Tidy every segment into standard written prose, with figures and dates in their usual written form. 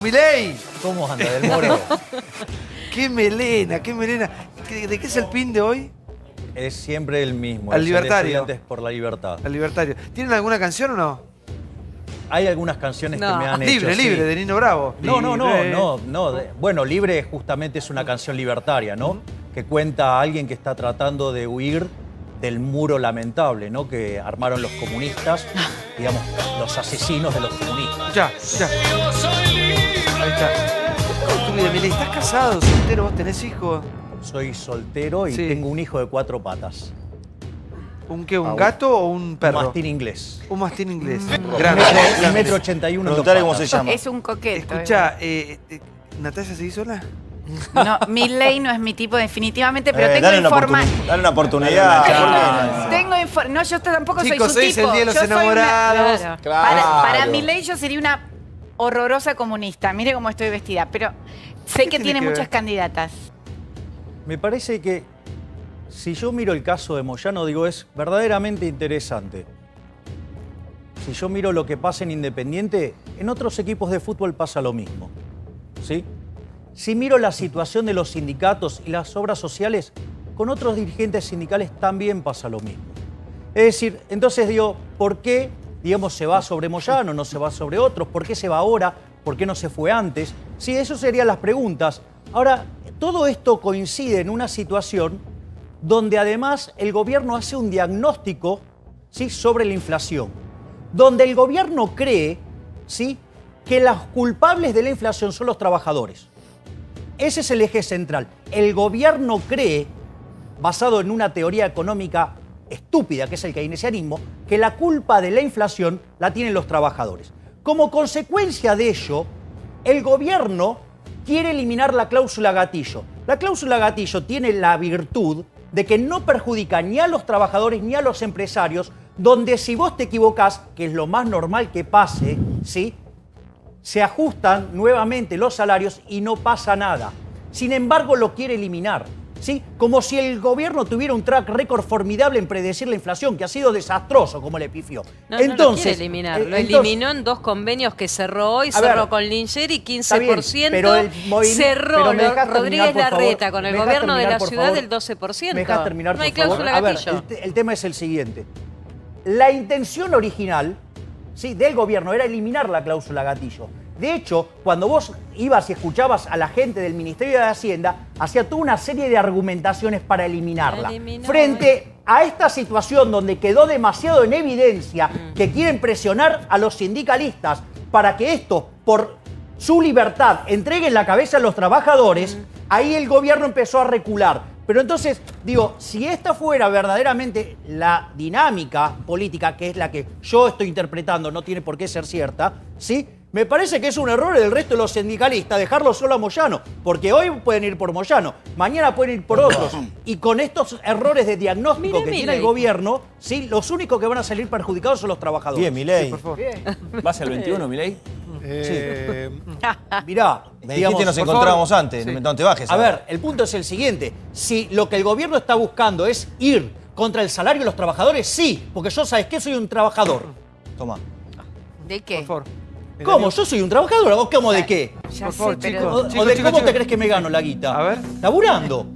Milei. ¿Cómo anda, Del Moro? Qué melena, qué melena. ¿De qué es el pin de hoy? Es siempre el mismo. Al es libertario. El de Estudiantes por la Libertad. Al libertario. ¿Tienen alguna canción o no? Hay algunas canciones que me han Libre, hecho. libre, sí. de Nino Bravo. No. Bueno, Libre justamente es una canción libertaria, ¿no? Que cuenta a alguien que está tratando de huir del muro lamentable, ¿no? Que armaron los comunistas, digamos, los asesinos de los comunistas. Ya. Ahí está. ¿Cómo tu vida, Milei? ¿Estás casado, soltero? ¿Vos tenés hijos? Soy soltero y Sí. tengo un hijo de 4 patas. ¿Un qué? ¿Un gato o un perro? Un mastín inglés. Un mastín inglés. Un Grande. metro 81. Preguntale cómo se llama. Es un coqueto. Escuchá, ¿Natalia seguís sola? No, Milei no es mi tipo definitivamente, pero tengo Dale información. una oportunidad. No, yo tampoco Chicos, soy hoy su es tipo. el día de los Yo soy enamorados. Claro. Para Milei yo sería una horrorosa comunista. Mire cómo estoy vestida, pero sé que tiene tiene que muchas ver? candidatas. Me parece que si yo miro el caso de Moyano, digo, es verdaderamente interesante. Si yo miro lo que pasa en Independiente, en otros equipos de fútbol pasa lo mismo. ¿Sí? Si miro la situación de los sindicatos y las obras sociales, con otros dirigentes sindicales también pasa lo mismo. Es decir, entonces digo, ¿por qué, digamos, se va sobre Moyano, no se va sobre otros? ¿Por qué se va ahora? ¿Por qué no se fue antes? Sí, eso serían las preguntas. Ahora, todo esto coincide en una situación donde además el gobierno hace un diagnóstico, ¿sí?, sobre la inflación, donde el gobierno cree, ¿sí?, que los culpables de la inflación son los trabajadores. Ese es el eje central. El gobierno cree, basado en una teoría económica estúpida, que es el keynesianismo, que la culpa de la inflación la tienen los trabajadores. Como consecuencia de ello, el gobierno quiere eliminar la cláusula gatillo. La cláusula gatillo tiene la virtud de que no perjudica ni a los trabajadores ni a los empresarios, donde si vos te equivocás, que es lo más normal que pase, ¿sí?, se ajustan nuevamente los salarios y no pasa nada. Sin embargo, lo quiere eliminar, ¿sí? Como si el gobierno tuviera un track record formidable en predecir la inflación, que ha sido desastroso, como le pifió. No lo quiere eliminar. Lo eliminó en 2 convenios que cerró hoy, cerró con Lingeri 15%, pero cerró Rodríguez Larreta con el ¿Me dejas gobierno de la terminar, por ciudad favor? del 12%. ¿Me dejas terminar, no hay por favor? cláusula A ver, gatillo. el tema es el siguiente. La intención original, ¿sí?, del gobierno era eliminar la cláusula gatillo. De hecho, cuando vos ibas y escuchabas a la gente del Ministerio de Hacienda, hacía toda una serie de argumentaciones para eliminarla. Frente a esta situación donde quedó demasiado en evidencia que quieren presionar a los sindicalistas para que estos, por su libertad, entreguen la cabeza a los trabajadores, ahí el gobierno empezó a recular. Pero entonces, digo, si esta fuera verdaderamente la dinámica política, que es la que yo estoy interpretando, no tiene por qué ser cierta, ¿sí?, me parece que es un error del resto de los sindicalistas dejarlo solo a Moyano, porque hoy pueden ir por Moyano, mañana pueden ir por otros. Y con estos errores de diagnóstico que tiene el gobierno, ¿sí?, los únicos que van a salir perjudicados son los trabajadores. Bien, Milei. Sí, por favor. ¿Vas al 21, Milei? Mirá, Me dijiste nos encontrábamos antes, no te bajes. A ver, el punto es el siguiente. Si lo que el gobierno está buscando es ir contra el salario de los trabajadores, sí, porque yo, ¿sabes qué? Soy un trabajador. Toma. ¿De qué? Por favor. ¿Cómo? ¿Yo soy un trabajador? ¿O cómo de qué? Ya Por sé, favor, pero... chicos. ¿O de cómo chicos. te crees que me gano la guita? A ver. Laburando.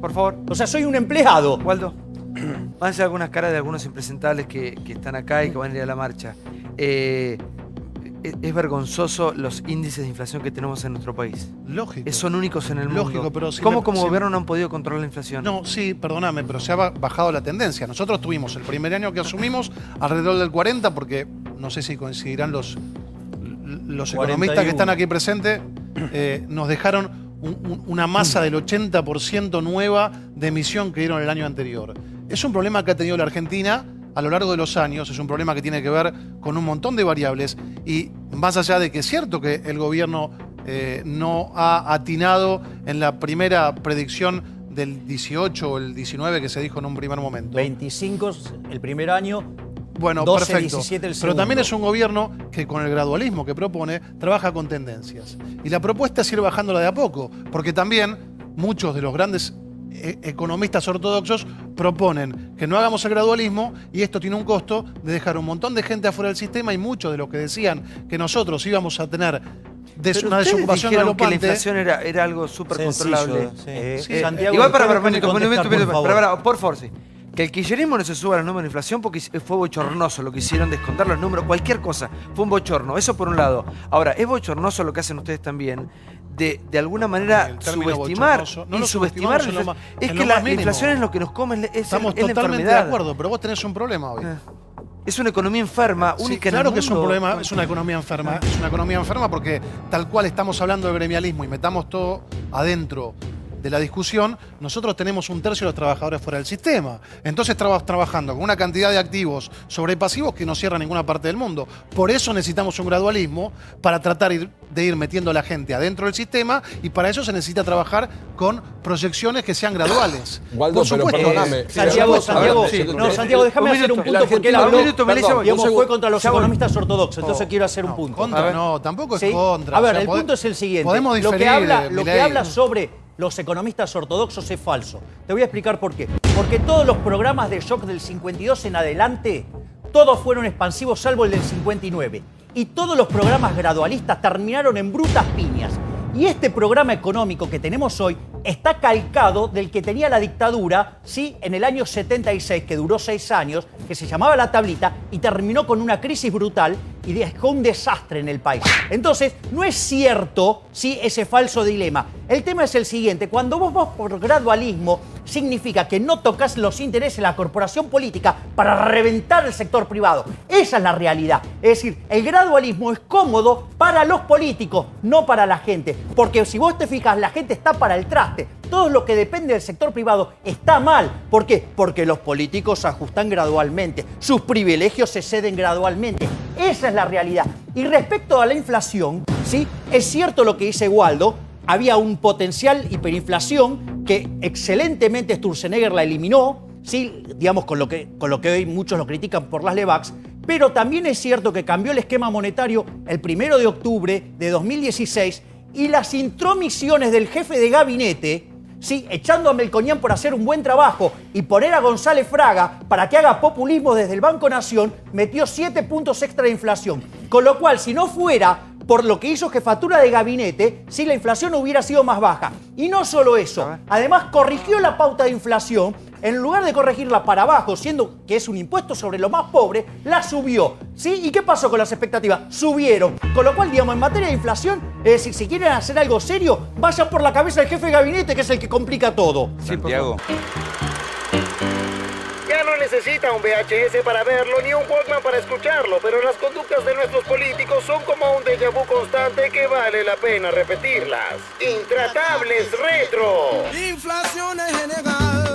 Por favor. O sea, soy un empleado. Waldo, van a hacer algunas caras de algunos impresentables que están acá y que van a ir a la marcha. Es vergonzoso los índices de inflación que tenemos en nuestro país. Lógico. Son únicos en el mundo. Lógico, pero si ¿Cómo me- como si- gobierno no han podido controlar la inflación? No, sí, perdóname, pero se ha bajado la tendencia. Nosotros tuvimos el primer año que asumimos alrededor del 40, porque no sé si coincidirán los economistas que están aquí presentes, nos dejaron una masa del 80% nueva de emisión que dieron el año anterior. Es un problema que ha tenido la Argentina a lo largo de los años, es un problema que tiene que ver con un montón de variables y más allá de que es cierto que el gobierno no ha atinado en la primera predicción del 18 o el 19 que se dijo en un primer momento. 25 el primer año, Bueno, 12, perfecto. 17 el Pero segundo. también es un gobierno que con el gradualismo que propone, trabaja con tendencias. Y la propuesta es ir bajándola de a poco, porque también muchos de los grandes economistas ortodoxos proponen que no hagamos el gradualismo y esto tiene un costo de dejar un montón de gente afuera del sistema y muchos de los que decían que nosotros íbamos a tener Pero una ustedes desocupación dijeron que la galopante. inflación era algo súper Sencillo, controlable. sí. Santiago, Igual para déjame contestar, por favor. por favor, sí. Que el kirchnerismo no se suba a los números de inflación porque fue bochornoso lo que hicieron, descontar los números, cualquier cosa, fue un bochorno, eso por un lado. Ahora, es bochornoso lo que hacen ustedes también, de alguna manera El término subestimar bochornoso, no y lo subestimar. subestimamos Es en que lo la más mínimo. inflación es lo que nos come, es Estamos la totalmente de enfermedad. acuerdo, pero vos tenés un problema hoy. Es una economía enferma, Sí, única en claro el que es un mundo. problema, es una economía enferma. Es una economía enferma porque tal cual estamos hablando de gremialismo y metamos todo adentro de la discusión, nosotros tenemos 1/3 de los trabajadores fuera del sistema. Entonces trabajando con una cantidad de activos sobre pasivos que no cierra ninguna parte del mundo. Por eso necesitamos un gradualismo para tratar de ir metiendo a la gente adentro del sistema y para eso se necesita trabajar con proyecciones que sean graduales. Waldo, pero perdóname. Santiago, Santiago, sí, no, Santiago, déjame un hacer un minuto. punto porque él habló, Un minuto, Melissa, voy. digamos, Un fue contra los ya voy. economistas ortodoxos, entonces quiero hacer un punto. Contra, A ver. no, tampoco es ¿Sí? contra. A ver, O sea, el punto es el siguiente. Podemos Lo diferir, que Milei. habla sobre los economistas ortodoxos es falso. Te voy a explicar por qué. Porque todos los programas de shock del 52 en adelante, todos fueron expansivos salvo el del 59. Y todos los programas gradualistas terminaron en brutas piñas. Y este programa económico que tenemos hoy está calcado del que tenía la dictadura, sí, en el año 76, que duró 6 años, que se llamaba La Tablita y terminó con una crisis brutal y dejó un desastre en el país. Entonces, no es cierto, sí, ese falso dilema. El tema es el siguiente, cuando vos vas por gradualismo, significa que no tocas los intereses de la corporación política para reventar el sector privado. Esa es la realidad. Es decir, el gradualismo es cómodo para los políticos, no para la gente. Porque si vos te fijas, la gente está para el traste. Todo lo que depende del sector privado está mal. ¿Por qué? Porque los políticos se ajustan gradualmente. Sus privilegios se ceden gradualmente. Esa es la realidad. Y respecto a la inflación, ¿sí? Es cierto lo que dice Waldo. Había un potencial hiperinflación que excelentemente Sturzenegger la eliminó, ¿sí? Digamos, con lo que hoy muchos lo critican por las Levax. Pero también es cierto que cambió el esquema monetario el 1 de octubre de 2016 y las intromisiones del jefe de gabinete, sí, echando a Melconian por hacer un buen trabajo y poner a González Fraga para que haga populismo desde el Banco Nación, metió 7 puntos extra de inflación. Con lo cual, si no fuera por lo que hizo jefatura de gabinete, sí, la inflación hubiera sido más baja. Y no solo eso, además corrigió la pauta de inflación, en lugar de corregirla para abajo, siendo que es un impuesto sobre lo más pobre, la subió. ¿Sí? ¿Y qué pasó con las expectativas? Subieron. Con lo cual, digamos, en materia de inflación, es decir, si quieren hacer algo serio, vayan por la cabeza del jefe de gabinete, que es el que complica todo. Santiago. Ya no necesita un VHS para verlo ni un Walkman para escucharlo, pero las conductas de nuestros políticos son como un déjà vu constante que vale la pena repetirlas. Intratables Retro. Inflación es general.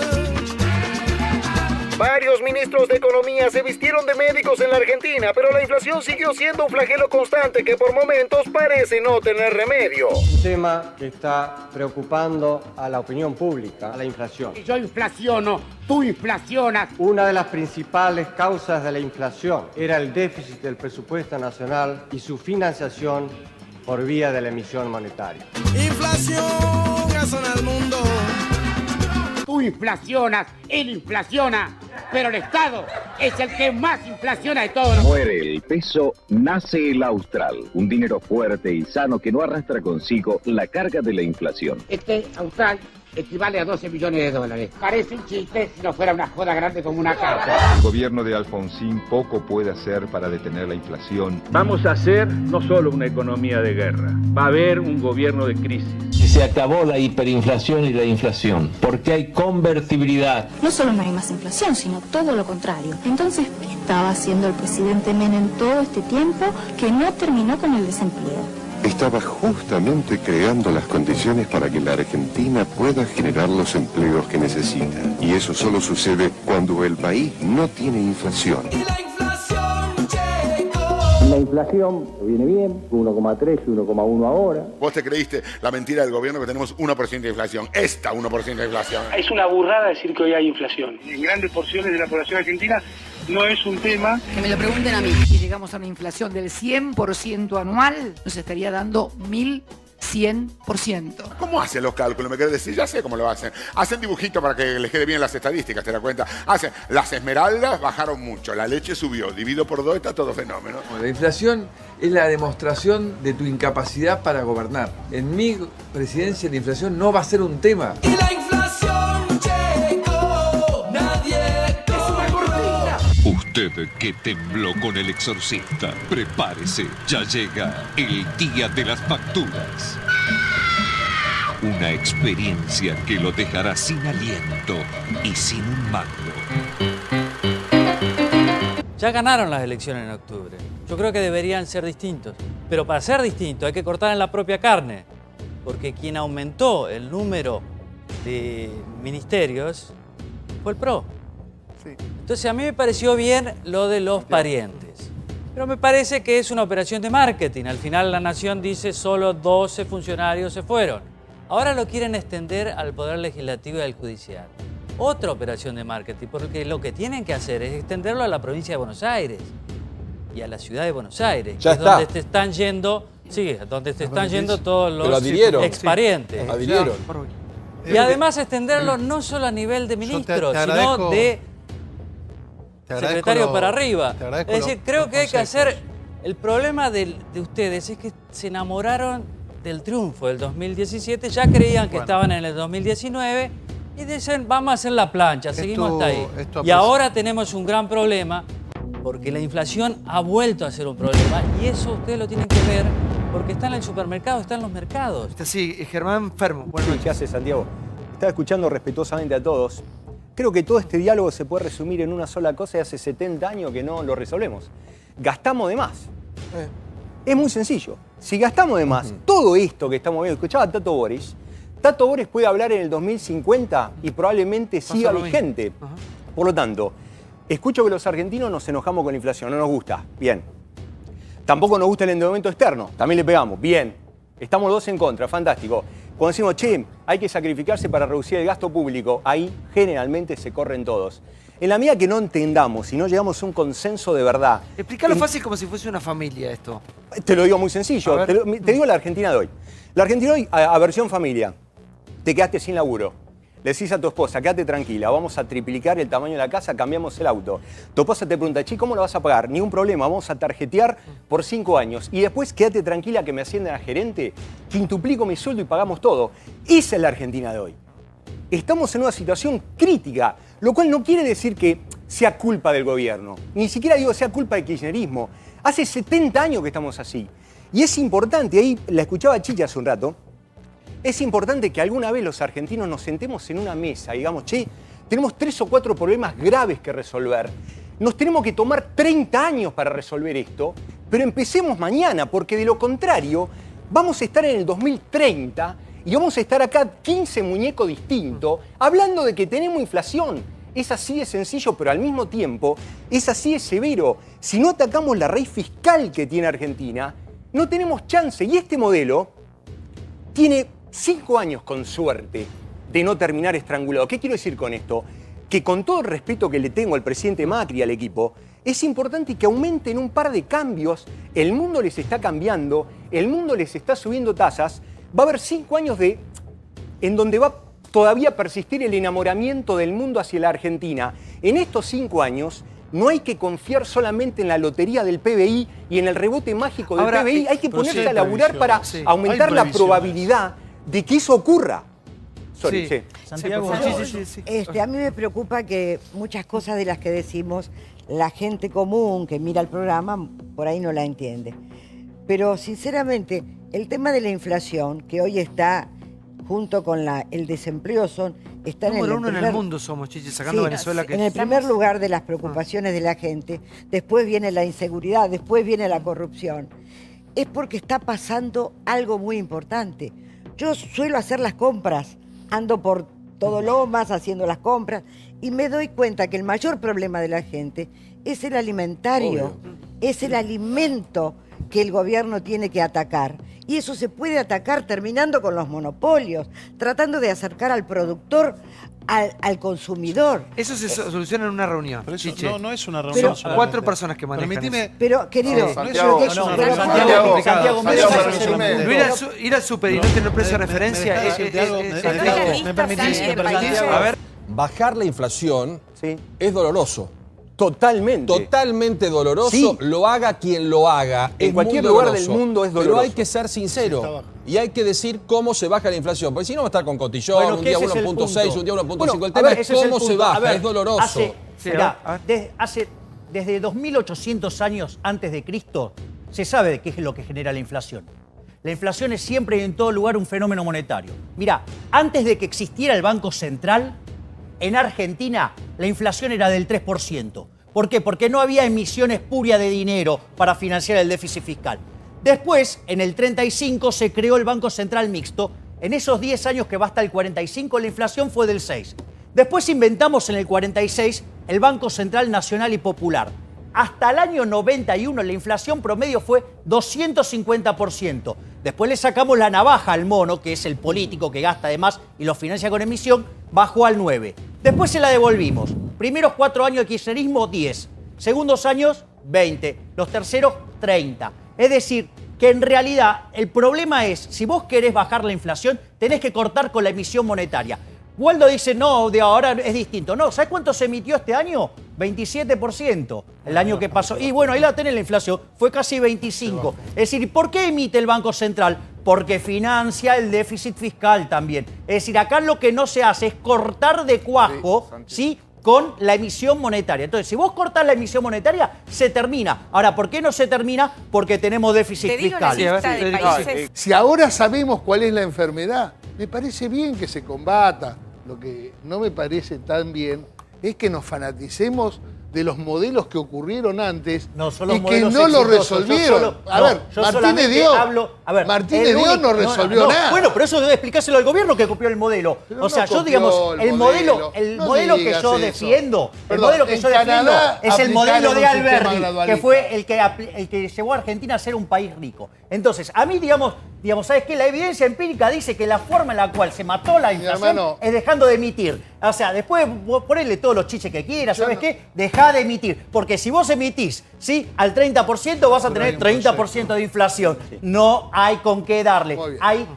Varios ministros de Economía se vistieron de médicos en la Argentina, pero la inflación siguió siendo un flagelo constante que por momentos parece no tener remedio. Un tema que está preocupando a la opinión pública, a la inflación. Yo inflaciono, tú inflacionas. Una de las principales causas de la inflación era el déficit del presupuesto nacional y su financiación por vía de la emisión monetaria. Inflación razona al mundo. Tú inflacionas, él inflaciona, pero el Estado es el que más inflaciona de todos. Muere el peso, nace el austral, un dinero fuerte y sano que no arrastra consigo la carga de la inflación. Este austral equivale a 12 millones de dólares. Parece un chiste si no fuera una joda grande como una casa. El gobierno de Alfonsín poco puede hacer para detener la inflación. Vamos a hacer no solo una economía de guerra, va a haber un gobierno de crisis. Se acabó la hiperinflación y la inflación, porque hay convertibilidad. No solo no hay más inflación, sino todo lo contrario. Entonces, ¿qué estaba haciendo el presidente Menem todo este tiempo que no terminó con el desempleo? Estaba justamente creando las condiciones para que la Argentina pueda generar los empleos que necesita. Y eso solo sucede cuando el país no tiene inflación. La inflación viene bien, 1,3 y 1,1 ahora. Vos te creíste la mentira del gobierno que tenemos 1% de inflación. Esta 1% de inflación. Es una burrada decir que hoy hay inflación. En grandes porciones de la población argentina no es un tema. Que me lo pregunten a mí. Si llegamos a una inflación del 100% anual, nos estaría dando 1.100 100%. ¿Cómo hacen los cálculos? Me querés decir, ya sé cómo lo hacen. Hacen dibujitos para que les quede bien las estadísticas, ¿te das cuenta? Hacen, las esmeraldas bajaron mucho, la leche subió, dividido por 2 está todo fenómeno. La inflación es la demostración de tu incapacidad para gobernar. En mi presidencia la inflación no va a ser un tema. Y la inflación llegó, nadie Usted que tembló con El Exorcista, prepárese, ya llega el día de las facturas. Una experiencia que lo dejará sin aliento y sin un mango. Ya ganaron las elecciones en octubre. Yo creo que deberían ser distintos. Pero para ser distintos hay que cortar en la propia carne. Porque quien aumentó el número de ministerios fue el PRO. Entonces a mí me pareció bien lo de los parientes. Pero me parece que es una operación de marketing. Al final la Nación dice solo 12 funcionarios se fueron. Ahora lo quieren extender al Poder Legislativo y al Judicial. Otra operación de marketing, porque lo que tienen que hacer es extenderlo a la provincia de Buenos Aires y a la ciudad de Buenos Aires, que es donde te están yendo, donde te están yendo todos los exparientes. Adhirieron. Y además extenderlo no solo a nivel de ministro, sino de secretario para arriba. Es decir, creo que hay que hacer... El problema de ustedes es que se enamoraron del triunfo del 2017, ya creían que estaban en el 2019 y dicen, vamos a hacer la plancha, seguimos hasta ahí. Y ahora tenemos un gran problema porque la inflación ha vuelto a ser un problema y eso ustedes lo tienen que ver porque está en el supermercado, está en los mercados. Sí, Germán Fermo. Bueno, ¿qué hace, Santiago? Estaba escuchando respetuosamente a todos. Creo que todo este diálogo se puede resumir en una sola cosa y hace 70 años que no lo resolvemos. Gastamos de más. Es muy sencillo. Si gastamos de más, todo esto que estamos viendo, escuchaba a Tato Bores puede hablar en el 2050 y probablemente siga vigente. Por lo tanto, escucho que los argentinos nos enojamos con la inflación, no nos gusta, bien. Tampoco nos gusta el endeudamiento externo, también le pegamos, bien. Estamos los dos en contra, fantástico. Cuando decimos, che, hay que sacrificarse para reducir el gasto público, ahí generalmente se corren todos. En la medida que no entendamos y no llegamos a un consenso de verdad... Explícalo fácil como si fuese una familia esto. Te lo digo muy sencillo, te digo la Argentina de hoy. La Argentina de hoy, a versión familia, te quedaste sin laburo. Le decís a tu esposa, quédate tranquila, vamos a triplicar el tamaño de la casa, cambiamos el auto. Tu esposa te pregunta, che, ¿cómo lo vas a pagar? Ni un problema, vamos a tarjetear por 5 años. Y después quédate tranquila que me ascienden a gerente, quintuplico mi sueldo y pagamos todo. Esa es la Argentina de hoy. Estamos en una situación crítica, lo cual no quiere decir que sea culpa del gobierno. Ni siquiera digo que sea culpa del kirchnerismo. Hace 70 años que estamos así. Y es importante, ahí la escuchaba a Chicha hace un rato, es importante que alguna vez los argentinos nos sentemos en una mesa y digamos, che, tenemos 3 o 4 problemas graves que resolver. Nos tenemos que tomar 30 años para resolver esto, pero empecemos mañana, porque de lo contrario vamos a estar en el 2030 y vamos a estar acá 15 muñecos distintos hablando de que tenemos inflación. Es así de sencillo, pero al mismo tiempo es así de severo. Si no atacamos la raíz fiscal que tiene Argentina, no tenemos chance. Y este modelo tiene 5 años con suerte de no terminar estrangulado. ¿Qué quiero decir con esto? Que con todo el respeto que le tengo al presidente Macri y al equipo, es importante que aumenten un par de cambios. El mundo les está cambiando, el mundo les está subiendo tasas. Va a haber 5 años en donde va todavía a persistir el enamoramiento del mundo hacia la Argentina. En estos 5 años no hay que confiar solamente en la lotería del PBI y en el rebote mágico del PBI. Hay que ponerse a laburar para aumentar la probabilidad de que eso ocurra. Santiago. A mí me preocupa que muchas cosas de las que decimos, la gente común que mira el programa por ahí no la entiende. Pero sinceramente, el tema de la inflación, que hoy está junto con el desempleo, está número uno en el mundo somos, Chichi, sacando Venezuela. En el primer lugar de las preocupaciones de la gente, después viene la inseguridad, después viene la corrupción. Es porque está pasando algo muy importante. Yo suelo hacer las compras, ando por todo Lomas haciendo las compras y me doy cuenta que el mayor problema de la gente es el alimentario, es el alimento que el gobierno tiene que atacar. Y eso se puede atacar terminando con los monopolios, tratando de acercar al productor al consumidor. Eso se soluciona en una reunión. Pero eso Chiche. no es una reunión. Son 4 personas que manejan Permitime. eso. Pero, querido, Santiago, pero Santiago, Ir al súper y no tener precio de referencia ¿Me permitís? A ver. Bajar la inflación es doloroso. Totalmente. Totalmente doloroso. Sí. Lo haga quien lo haga. En es cualquier muy lugar doloroso. del mundo es Pero doloroso. hay que ser sincero. Y hay que decir cómo se baja la inflación. Porque si no va a estar con cotillón, Bueno, un que día ese es el 1.6, punto. un día 1.5. Bueno, el tema a ver, es ese es el cómo se punto. A baja. ver, Es doloroso. Desde 2800 años antes de Cristo se sabe qué es lo que genera la inflación. La inflación es siempre y en todo lugar un fenómeno monetario. Mirá, antes de que existiera el Banco Central, en Argentina la inflación era del 3%. ¿Por qué? Porque no había emisión espuria de dinero para financiar el déficit fiscal. Después, en el 35, se creó el Banco Central Mixto. En esos 10 años que va hasta el 45, la inflación fue del 6%. Después inventamos en el 46 el Banco Central Nacional y Popular. Hasta el año 91 la inflación promedio fue 250%. Después le sacamos la navaja al mono, que es el político que gasta de más y lo financia con emisión, bajó al 9%. Después se la devolvimos. Primeros 4 años de kirchnerismo, 10%. Segundos años, 20%. Los terceros, 30%. Es decir, que en realidad el problema es, si vos querés bajar la inflación, tenés que cortar con la emisión monetaria. Waldo dice, no, de ahora es distinto. No, ¿sabes cuánto se emitió este año? 27% el año que pasó. Y bueno, ahí la tenés la inflación, fue casi 25%. Es decir, ¿por qué emite el Banco Central? Porque financia el déficit fiscal también. Es decir, acá lo que no se hace es cortar de cuajo, ¿sí?, con la emisión monetaria. Entonces, si vos cortás la emisión monetaria, se termina. Ahora, ¿por qué no se termina? Porque tenemos déficit fiscal. Si ahora sabemos cuál es la enfermedad, me parece bien que se combata. Lo que no me parece tan bien es que nos fanaticemos de los modelos que ocurrieron antes y que no lo resolvieron. Martínez Dios no resolvió nada. Bueno, pero eso debe explicárselo al gobierno que copió el modelo. Pero o sea, no yo, digamos, copió el modelo que yo defiendo, es el modelo de Alberti, que fue el que llevó a Argentina a ser un país rico. Entonces, a mí, digamos, ¿sabes qué? La evidencia empírica dice que la forma en la cual se mató la inflación es dejando de emitir. O sea, después ponele todos los chiches que quieras, ¿sabes qué? Dejá de emitir. Porque si vos emitís, ¿sí?, al 30% vas a tener 30% de inflación. No hay con qué darle. Hay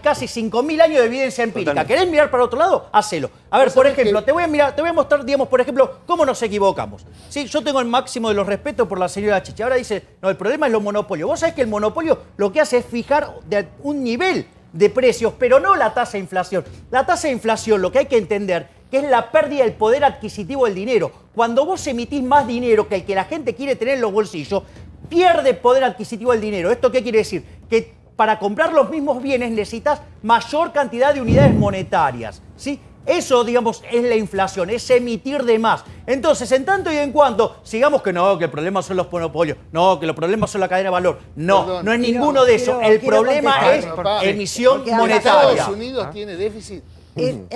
casi 5.000 años de evidencia empírica. ¿Querés mirar para otro lado? Hacelo. A ver, por ejemplo, te voy a mostrar, digamos, por ejemplo, cómo nos equivocamos. Sí, yo tengo el máximo de los respetos por la señora Chiche. Ahora dice, no, el problema es los monopolios. Vos sabés que el monopolio lo que hace es fijar un nivel de precios, pero no la tasa de inflación. La tasa de inflación, lo que hay que entender, que es la pérdida del poder adquisitivo del dinero. Cuando vos emitís más dinero que el que la gente quiere tener en los bolsillos, pierde poder adquisitivo del dinero. ¿Esto qué quiere decir? Que para comprar los mismos bienes necesitas mayor cantidad de unidades monetarias, ¿sí? Eso, digamos, es la inflación, es emitir de más. Entonces, en tanto y en cuanto sigamos que no, que el problema son los monopolios, no, que los problemas son la cadena de valor. No, no es ninguno de esos. El problema es emisión monetaria. Estados Unidos tiene déficit.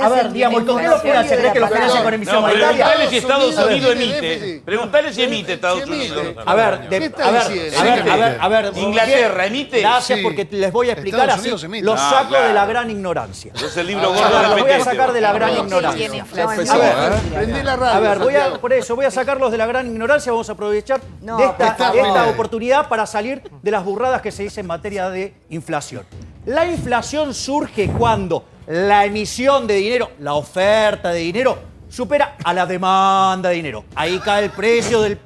A ver, digamos, ¿con qué lo financia? ¿Crees que lo financia con emisión monetaria? Preguntale si Estados Unidos emite. Preguntale si emite Estados Unidos. A ver, Inglaterra emite. Gracias, porque les voy a explicar así. Los saco de la gran ignorancia. Es el libro gordo Los voy a repetente. sacar de la gran ignorancia. A ver, voy a sacarlos de la gran ignorancia. Vamos a aprovechar de esta oportunidad para salir de las burradas que se dicen en materia de inflación. La inflación surge cuando la emisión de dinero, la oferta de dinero, supera a la demanda de dinero. Ahí cae el precio del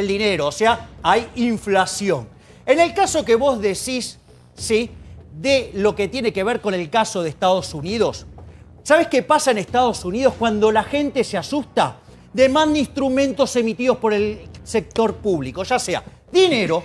dinero, o sea, hay inflación. En el caso que vos decís, ¿sí?, de lo que tiene que ver con el caso de Estados Unidos, ¿sabes qué pasa en Estados Unidos cuando la gente se asusta? Demanda instrumentos emitidos por el sector público, ya sea dinero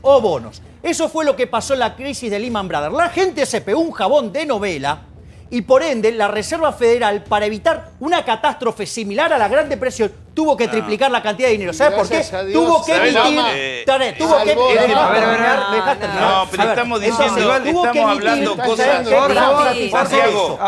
o bonos. Eso fue lo que pasó en la crisis de Lehman Brothers. La gente se pegó un jabón de novela y por ende la Reserva Federal, para evitar una catástrofe similar a la Gran Depresión, tuvo que triplicar la cantidad de dinero. ¿Sabes por qué? Tuvo que emitir... No, pero estamos diciendo, estamos hablando cosas... Santiago,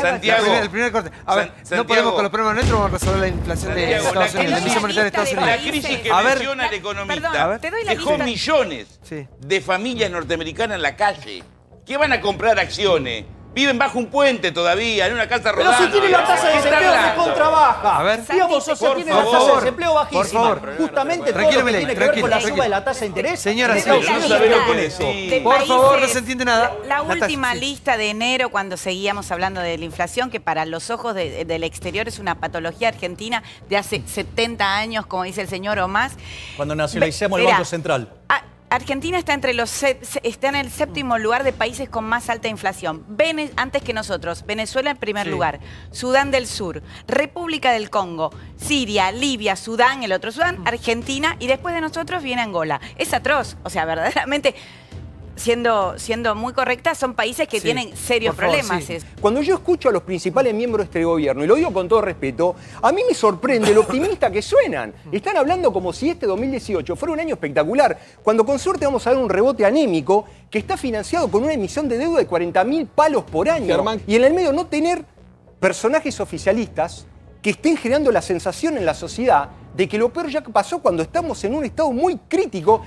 Santiago. El primer corte. A ver, no podemos con los problemas nuestros, vamos a resolver la inflación de Estados Unidos, la emisión monetaria de Estados Unidos. La crisis que menciona el economista dejó millones de familias norteamericanas en la calle. ¿Qué van a comprar acciones? Viven bajo un puente todavía, en una casa Pero rodante. si tiene la tasa de desempleo recontra baja. A ver. Digamos, o sea, Por tiene la tasa de favor, desempleo bajísima. por favor. Justamente todo Tranquilo, lo que Milei, tiene que ver con la tranquilo. suba de la tasa de interés. Señora, Estados sí, Unidos yo sabe con eso. De Por favor, no países- se entiende nada. La Natalia, última sí. lista de enero, cuando seguíamos hablando de la inflación, que para los ojos del exterior es una patología argentina de hace 70 años, como dice el señor, o más. Cuando nacionalicemos el Mirá, Banco Central. Argentina está está en el séptimo lugar de países con más alta inflación. Antes que nosotros, Venezuela en primer lugar, Sudán del Sur, República del Congo, Siria, Libia, Sudán, el otro Sudán, Argentina, y después de nosotros viene Angola. Es atroz, o sea, verdaderamente, siendo muy correcta, son países que tienen serios problemas. Cuando yo escucho a los principales miembros de este gobierno, y lo digo con todo respeto, a mí me sorprende lo optimista que suenan. Están hablando como si este 2018 fuera un año espectacular, cuando con suerte vamos a ver un rebote anémico que está financiado con una emisión de deuda de 40.000 palos por año. Germán. Y en el medio no tener personajes oficialistas que estén generando la sensación en la sociedad de que lo peor ya pasó cuando estamos en un estado muy crítico,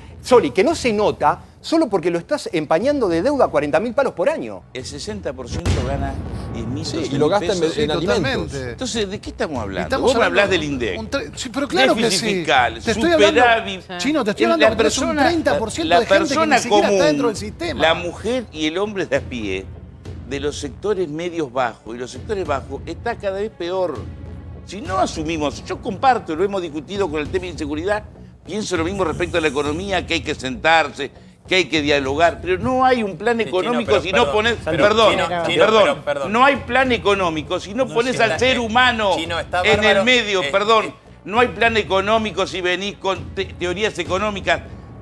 que no se nota, solo porque lo estás empañando de deuda a 40.000 palos por año. El 60% gana 10.000 Sí, y lo gasta en alimentos. totalmente. Entonces, ¿de qué estamos hablando? Estamos Vos me hablás hablando del INDEC. Sí, pero claro que Déficit sí. fiscal, Te estoy hablando, superávit. Chino, te estoy hablando La que tenés un persona- 30% la de gente que ni persona siquiera está común, dentro del sistema. La mujer y el hombre de a pie, de los sectores medios bajos y los sectores bajos, está cada vez peor. Si no asumimos, yo comparto, lo hemos discutido con el tema de inseguridad, pienso lo mismo respecto a la economía, que hay que sentarse, que hay que dialogar, pero no hay un plan económico pero si perdón, no pones... pero, Perdón, perdón. no hay plan económico si no pones al ser humano está en bárbaro, el medio, no hay plan económico si venís con teorías económicas.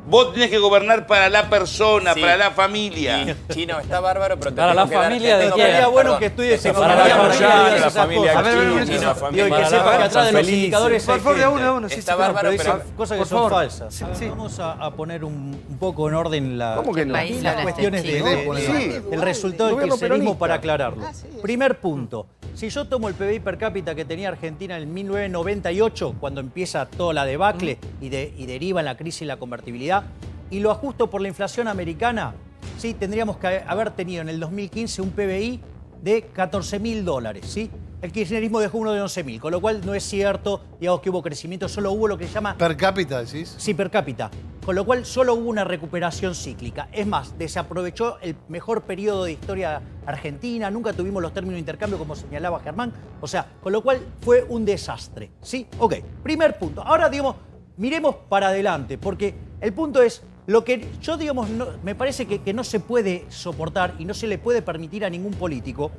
Vos tenés que gobernar para la persona, Sí. para la familia. Chino, está bárbaro, pero te Para tengo la que dar- familia te de tengo quién. que dar- Estaría bueno perdón. que estudies Te tengo economía que dar- para perdón. que la familia cosas. Chino, la familia. Y que sepa que atrás de los indicadores hay Por favor, de a gente. uno, de uno. Sí, Está sí, bárbaro, pero pero- dice- Cosas que por son favor. falsas. Sí. Vamos a poner un poco en orden ¿Cómo que no? las cuestiones Sí, del resultado del gobierno kirchnerismo peronista. para aclararlo. Primer punto. Si yo tomo el PBI per cápita que tenía Argentina en 1998, cuando empieza toda la debacle y deriva en la crisis y la convertibilidad, y lo ajusto por la inflación americana, sí, tendríamos que haber tenido en el 2015 un PBI de $14.000, ¿sí? El kirchnerismo dejó uno de 11.000, con lo cual no es cierto, digamos, que hubo crecimiento, solo hubo lo que se llama... Per cápita, decís. Sí, per cápita. Con lo cual solo hubo una recuperación cíclica. Es más, desaprovechó el mejor periodo de historia argentina, nunca tuvimos los términos de intercambio como señalaba Germán. O sea, con lo cual fue un desastre. ¿Sí? Ok, primer punto. Ahora, digamos, miremos para adelante, porque el punto es, lo que yo, digamos, me parece que no se puede soportar y no se le puede permitir a ningún político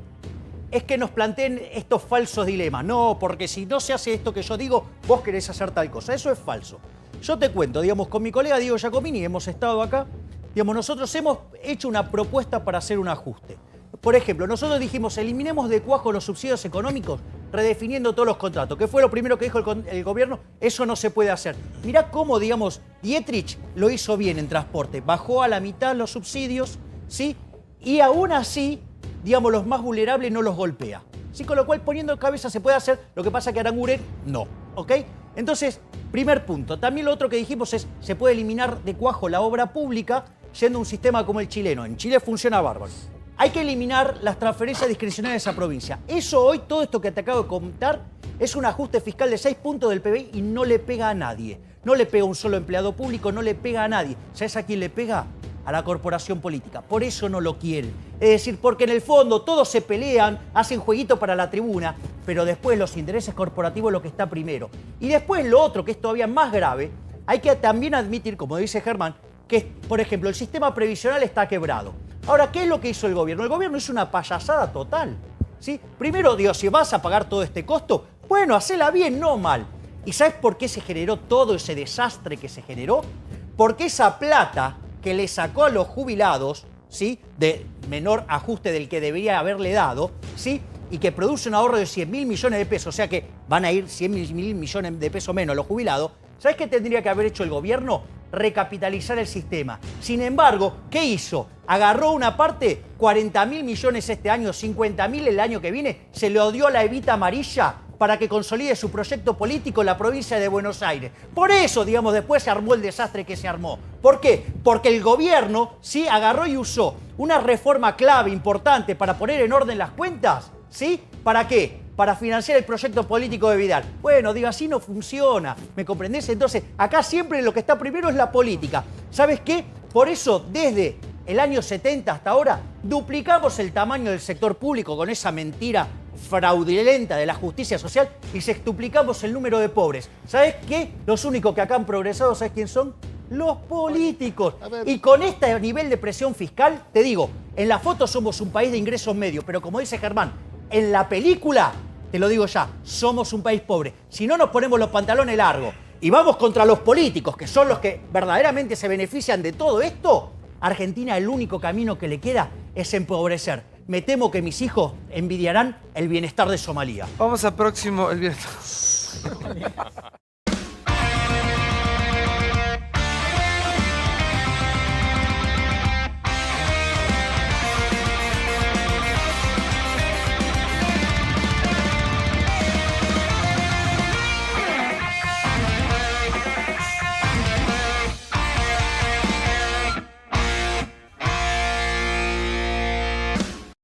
es que nos planteen estos falsos dilemas. No, porque si no se hace esto que yo digo, vos querés hacer tal cosa. Eso es falso. Yo te cuento, digamos, con mi colega Diego Giacomini, hemos estado acá, digamos, nosotros hemos hecho una propuesta para hacer un ajuste. Por ejemplo, nosotros dijimos, eliminemos de cuajo los subsidios económicos, redefiniendo todos los contratos. ¿Qué fue lo primero que dijo el gobierno? Eso no se puede hacer. Mirá cómo, digamos, Dietrich lo hizo bien en transporte. Bajó a la mitad los subsidios, ¿sí? Y aún así, digamos, los más vulnerables no los golpea. ¿Sí? Con lo cual, poniendo cabeza se puede hacer, lo que pasa que Aranguren no. ¿Ok? Entonces, primer punto. También lo otro que dijimos es, se puede eliminar de cuajo la obra pública yendo a un sistema como el chileno. En Chile funciona bárbaro. Hay que eliminar las transferencias discrecionales a esa provincia. Eso hoy, todo esto que te acabo de contar, es un ajuste fiscal de 6 puntos del PBI y no le pega a nadie. No le pega a un solo empleado público, no le pega a nadie. ¿Sabes a quién le pega? A la corporación política. Por eso no lo quieren. Es decir, porque en el fondo todos se pelean, hacen jueguito para la tribuna, pero después los intereses corporativos es lo que está primero. Y después lo otro, que es todavía más grave, hay que también admitir, como dice Germán, que, por ejemplo, el sistema previsional está quebrado. Ahora, ¿qué es lo que hizo el gobierno? El gobierno hizo una payasada total. ¿Sí? Primero, digo, si vas a pagar todo este costo, bueno, hacela bien, no mal. ¿Y sabes por qué se generó todo ese desastre que se generó? Porque esa plata que le sacó a los jubilados, ¿sí? De menor ajuste del que debería haberle dado, ¿sí? Y que produce un ahorro de 100.000 millones de pesos, o sea que van a ir 100.000 millones de pesos menos los jubilados. ¿Sabes qué tendría que haber hecho el gobierno? Recapitalizar el sistema. Sin embargo, ¿qué hizo? Agarró una parte, 40.000 millones este año, 50.000 el año que viene, se lo dio a la Evita amarilla para que consolide su proyecto político en la provincia de Buenos Aires. Por eso, digamos, después se armó el desastre que se armó. ¿Por qué? Porque el gobierno, sí, agarró y usó una reforma clave, importante, para poner en orden las cuentas, ¿sí? ¿Para qué? Para financiar el proyecto político de Vidal. Bueno, digo, así no funciona, ¿me comprendés? Entonces, acá siempre lo que está primero es la política. ¿Sabes qué? Por eso, desde el año 70 hasta ahora, duplicamos el tamaño del sector público con esa mentira fraudulenta de la justicia social y sextuplicamos el número de pobres. ¿Sabes qué? Los únicos que acá han progresado, ¿sabes quién son? Los políticos. Y con este nivel de presión fiscal, te digo, en la foto somos un país de ingresos medios, pero como dice Germán, en la película, te lo digo ya, somos un país pobre. Si no nos ponemos los pantalones largos y vamos contra los políticos, que son los que verdaderamente se benefician de todo esto, Argentina, el único camino que le queda es empobrecer. Me temo que mis hijos envidiarán el bienestar de Somalia. Vamos al próximo, el bienestar.